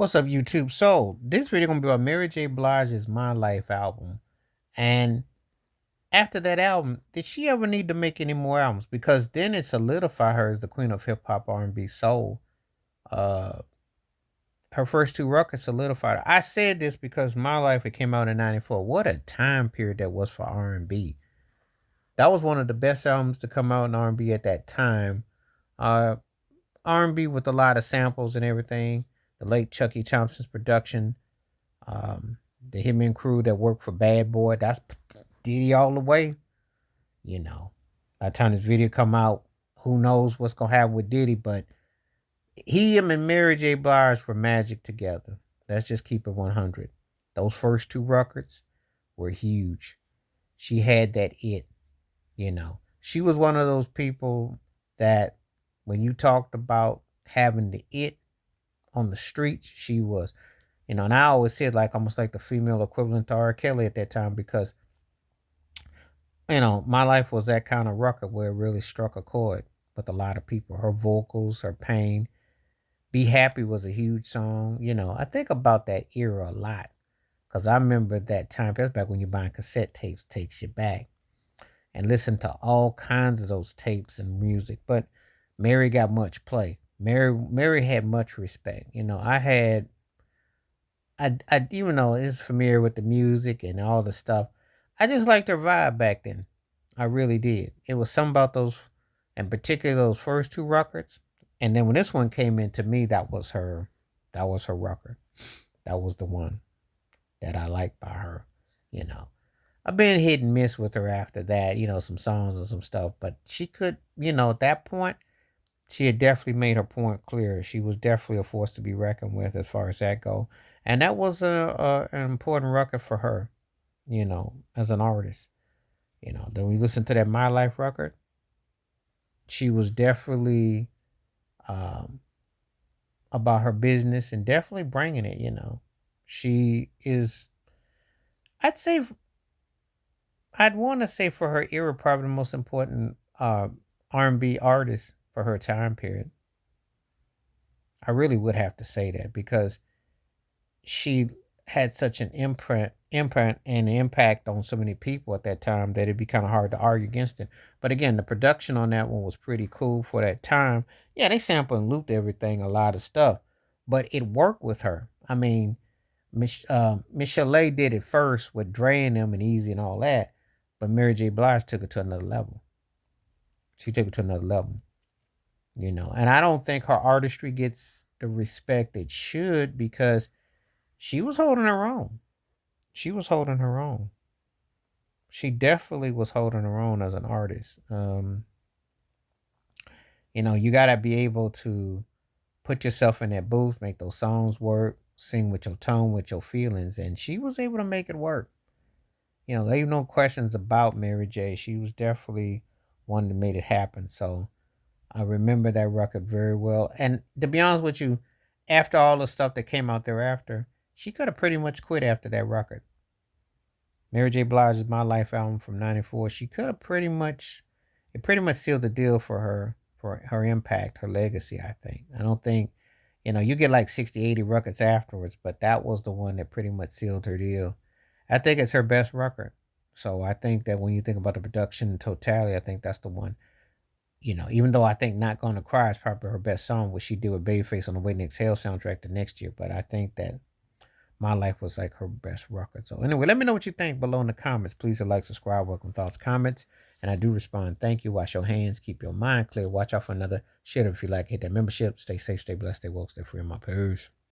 What's up, YouTube? So this video gonna be about Mary J. Blige's "My Life" album. And after that album, did she ever need to make any more albums? Because then it solidified her as the queen of hip hop, R&B, soul. Uh, her first two records solidified her. I said this because "My Life" it came out in '94. What a time period that was for R&B. That was one of the best albums to come out in R&B at that time. Uh, R&B with a lot of samples and everything. The late Chucky Thompson's production. The Hitman crew that worked for Bad Boy, that's Diddy all the way. You know, by the time this video come out, who knows what's gonna happen with Diddy, but him and Mary J. Blige were magic together. Let's just keep it 100. Those first two records were huge. She had that it. She was one of those people that when you talked about having the it on the streets, she was. And I always said like almost like the female equivalent to R. Kelly at that time because, My Life was that kind of record where it really struck a chord with a lot of people. Her vocals, her pain. Be Happy was a huge song. I think about that era a lot because I remember that time. That's back when you're buying cassette tapes, takes you back and listen to all kinds of those tapes and music. But Mary got much play. Mary had much respect. I even though is familiar with the music and all the stuff, I just liked her vibe back then. I really did. It was something about those, and particularly those first two records. And then when this one came in, to me, that was her. That was her record. That was the one that I liked by her. You know, I've been hit and miss with her after that. Some songs and some stuff, but she could. At that point, she had definitely made her point clear. She was definitely a force to be reckoned with as far as that go, and that was an important record for her. As an artist. Then we listen to that My Life record. She was definitely um, about her business and definitely bringing it. She is. I'd say I'd want to say for her era, probably the most important R&B artist for her time period. I really would have to say that because she had such an imprint and impact on so many people at that time that it'd be kind of hard to argue against it. But again, the production on that one was pretty cool for that time. Yeah, they sampled and looped everything, a lot of stuff, but it worked with her. I mean, Michelle did it first with Dre and them and Easy and all that, but Mary J. Blige took it to another level. She took it to another level. And I don't think her artistry gets the respect it should because she was holding her own. She was holding her own. She definitely was holding her own as an artist. You gotta be able to put yourself in that booth, make those songs work, sing with your tone, with your feelings, and she was able to make it work. There no questions about Mary J. She was definitely one that made it happen. So I remember that record very well. And to be honest with you, after all the stuff that came out thereafter, she could have pretty much quit after that record. Mary J. Blige's "My Life" album from '94. She could have it pretty much sealed the deal for her impact, her legacy. I think. I don't think, you get like 60, 80 records afterwards, but that was the one that pretty much sealed her deal. I think it's her best record. So I think that when you think about the production in totality, I think that's the one. Even though I think "Not Gonna Cry" is probably her best song, which she did with Babyface on the Waiting to Exhale soundtrack the next year. But I think that "My Life" was like her best record. So anyway, let me know what you think below in the comments. Please like, subscribe, welcome thoughts, comments. And I do respond. Thank you. Wash your hands. Keep your mind clear. Watch out for another shit if you like. Hit that membership. Stay safe, stay blessed, stay woke, stay free. My peace.